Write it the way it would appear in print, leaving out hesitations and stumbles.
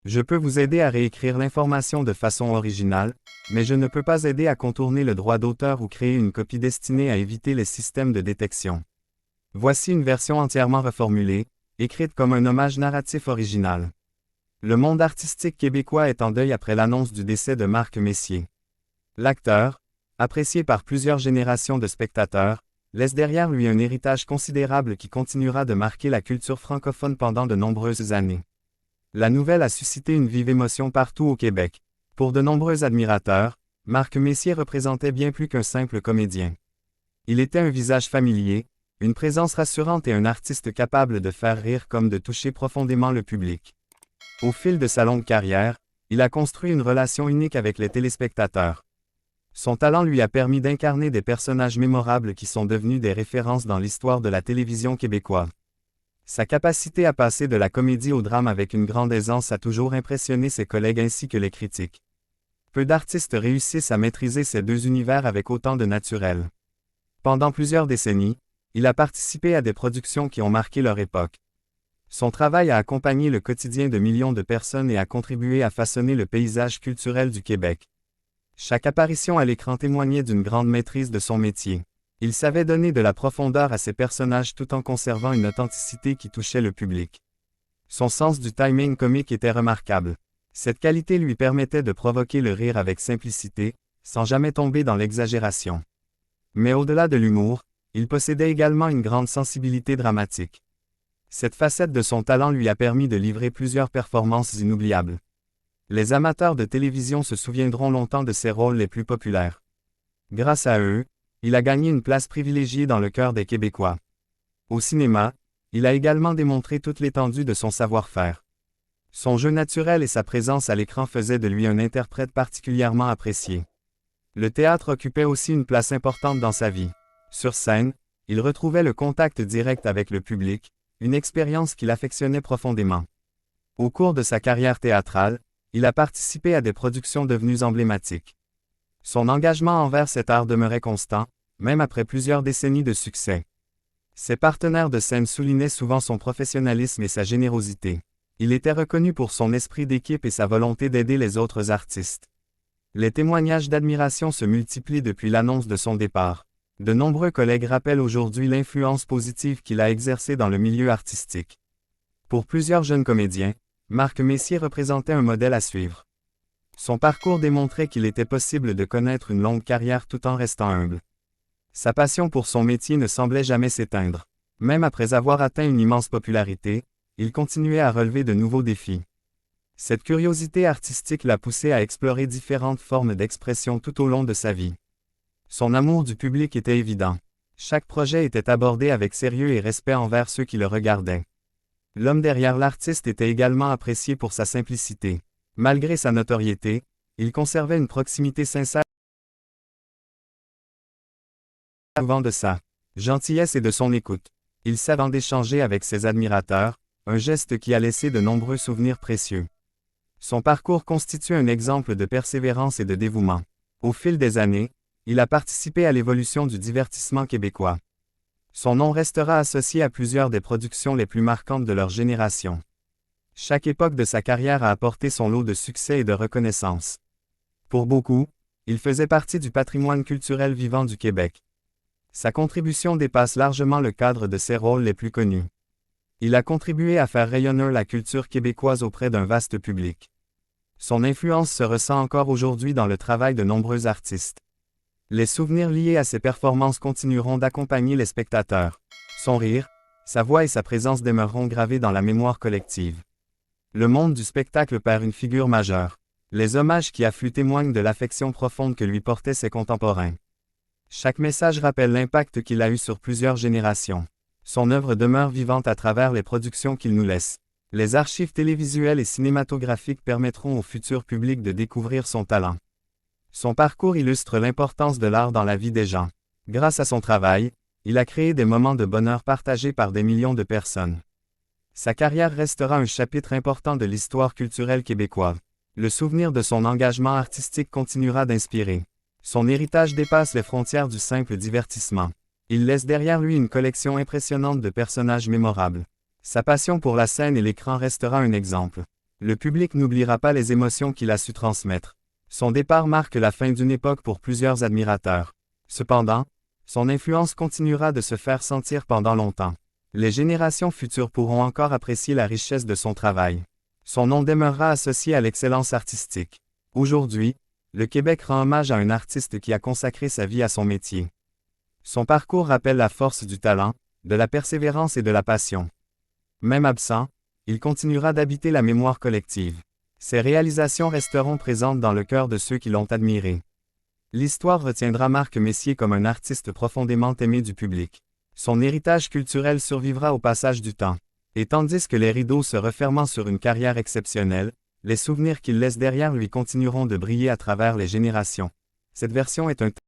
Je peux vous aider à réécrire l'information de façon originale, mais je ne peux pas aider à contourner le droit d'auteur ou créer une copie destinée à éviter les systèmes de détection. Voici une version entièrement reformulée, écrite comme un hommage narratif original. Le monde artistique québécois est en deuil après l'annonce du décès de Marc Messier. L'acteur, apprécié par plusieurs générations de spectateurs, laisse derrière lui un héritage considérable qui continuera de marquer la culture francophone pendant de nombreuses années. La nouvelle a suscité une vive émotion partout au Québec. Pour de nombreux admirateurs, Marc Messier représentait bien plus qu'un simple comédien. Il était un visage familier, une présence rassurante et un artiste capable de faire rire comme de toucher profondément le public. Au fil de sa longue carrière, il a construit une relation unique avec les téléspectateurs. Son talent lui a permis d'incarner des personnages mémorables qui sont devenus des références dans l'histoire de la télévision québécoise. Sa capacité à passer de la comédie au drame avec une grande aisance a toujours impressionné ses collègues ainsi que les critiques. Peu d'artistes réussissent à maîtriser ces deux univers avec autant de naturel. Pendant plusieurs décennies, il a participé à des productions qui ont marqué leur époque. Son travail a accompagné le quotidien de millions de personnes et a contribué à façonner le paysage culturel du Québec. Chaque apparition à l'écran témoignait d'une grande maîtrise de son métier. Il savait donner de la profondeur à ses personnages tout en conservant une authenticité qui touchait le public. Son sens du timing comique était remarquable. Cette qualité lui permettait de provoquer le rire avec simplicité, sans jamais tomber dans l'exagération. Mais au-delà de l'humour, il possédait également une grande sensibilité dramatique. Cette facette de son talent lui a permis de livrer plusieurs performances inoubliables. Les amateurs de télévision se souviendront longtemps de ses rôles les plus populaires. Grâce à eux, il a gagné une place privilégiée dans le cœur des Québécois. Au cinéma, il a également démontré toute l'étendue de son savoir-faire. Son jeu naturel et sa présence à l'écran faisaient de lui un interprète particulièrement apprécié. Le théâtre occupait aussi une place importante dans sa vie. Sur scène, il retrouvait le contact direct avec le public, une expérience qu'il affectionnait profondément. Au cours de sa carrière théâtrale, il a participé à des productions devenues emblématiques. Son engagement envers cet art demeurait constant, même après plusieurs décennies de succès. Ses partenaires de scène soulignaient souvent son professionnalisme et sa générosité. Il était reconnu pour son esprit d'équipe et sa volonté d'aider les autres artistes. Les témoignages d'admiration se multiplient depuis l'annonce de son départ. De nombreux collègues rappellent aujourd'hui l'influence positive qu'il a exercée dans le milieu artistique. Pour plusieurs jeunes comédiens, Marc Messier représentait un modèle à suivre. Son parcours démontrait qu'il était possible de connaître une longue carrière tout en restant humble. Sa passion pour son métier ne semblait jamais s'éteindre. Même après avoir atteint une immense popularité, il continuait à relever de nouveaux défis. Cette curiosité artistique l'a poussé à explorer différentes formes d'expression tout au long de sa vie. Son amour du public était évident. Chaque projet était abordé avec sérieux et respect envers ceux qui le regardaient. L'homme derrière l'artiste était également apprécié pour sa simplicité. Malgré sa notoriété, il conservait une proximité sincère souvent de sa gentillesse et de son écoute. Il savait d'échanger avec ses admirateurs, un geste qui a laissé de nombreux souvenirs précieux. Son parcours constitue un exemple de persévérance et de dévouement. Au fil des années, il a participé à l'évolution du divertissement québécois. Son nom restera associé à plusieurs des productions les plus marquantes de leur génération. Chaque époque de sa carrière a apporté son lot de succès et de reconnaissance. Pour beaucoup, il faisait partie du patrimoine culturel vivant du Québec. Sa contribution dépasse largement le cadre de ses rôles les plus connus. Il a contribué à faire rayonner la culture québécoise auprès d'un vaste public. Son influence se ressent encore aujourd'hui dans le travail de nombreux artistes. Les souvenirs liés à ses performances continueront d'accompagner les spectateurs. Son rire, sa voix et sa présence demeureront gravés dans la mémoire collective. Le monde du spectacle perd une figure majeure. Les hommages qui affluent témoignent de l'affection profonde que lui portaient ses contemporains. Chaque message rappelle l'impact qu'il a eu sur plusieurs générations. Son œuvre demeure vivante à travers les productions qu'il nous laisse. Les archives télévisuelles et cinématographiques permettront au futur public de découvrir son talent. Son parcours illustre l'importance de l'art dans la vie des gens. Grâce à son travail, il a créé des moments de bonheur partagés par des millions de personnes. Sa carrière restera un chapitre important de l'histoire culturelle québécoise. Le souvenir de son engagement artistique continuera d'inspirer. Son héritage dépasse les frontières du simple divertissement. Il laisse derrière lui une collection impressionnante de personnages mémorables. Sa passion pour la scène et l'écran restera un exemple. Le public n'oubliera pas les émotions qu'il a su transmettre. Son départ marque la fin d'une époque pour plusieurs admirateurs. Cependant, son influence continuera de se faire sentir pendant longtemps. Les générations futures pourront encore apprécier la richesse de son travail. Son nom demeurera associé à l'excellence artistique. Aujourd'hui, le Québec rend hommage à un artiste qui a consacré sa vie à son métier. Son parcours rappelle la force du talent, de la persévérance et de la passion. Même absent, il continuera d'habiter la mémoire collective. Ses réalisations resteront présentes dans le cœur de ceux qui l'ont admiré. L'histoire retiendra Marc Messier comme un artiste profondément aimé du public. Son héritage culturel survivra au passage du temps. Et tandis que les rideaux se refermant sur une carrière exceptionnelle, les souvenirs qu'il laisse derrière lui continueront de briller à travers les générations. Cette version est un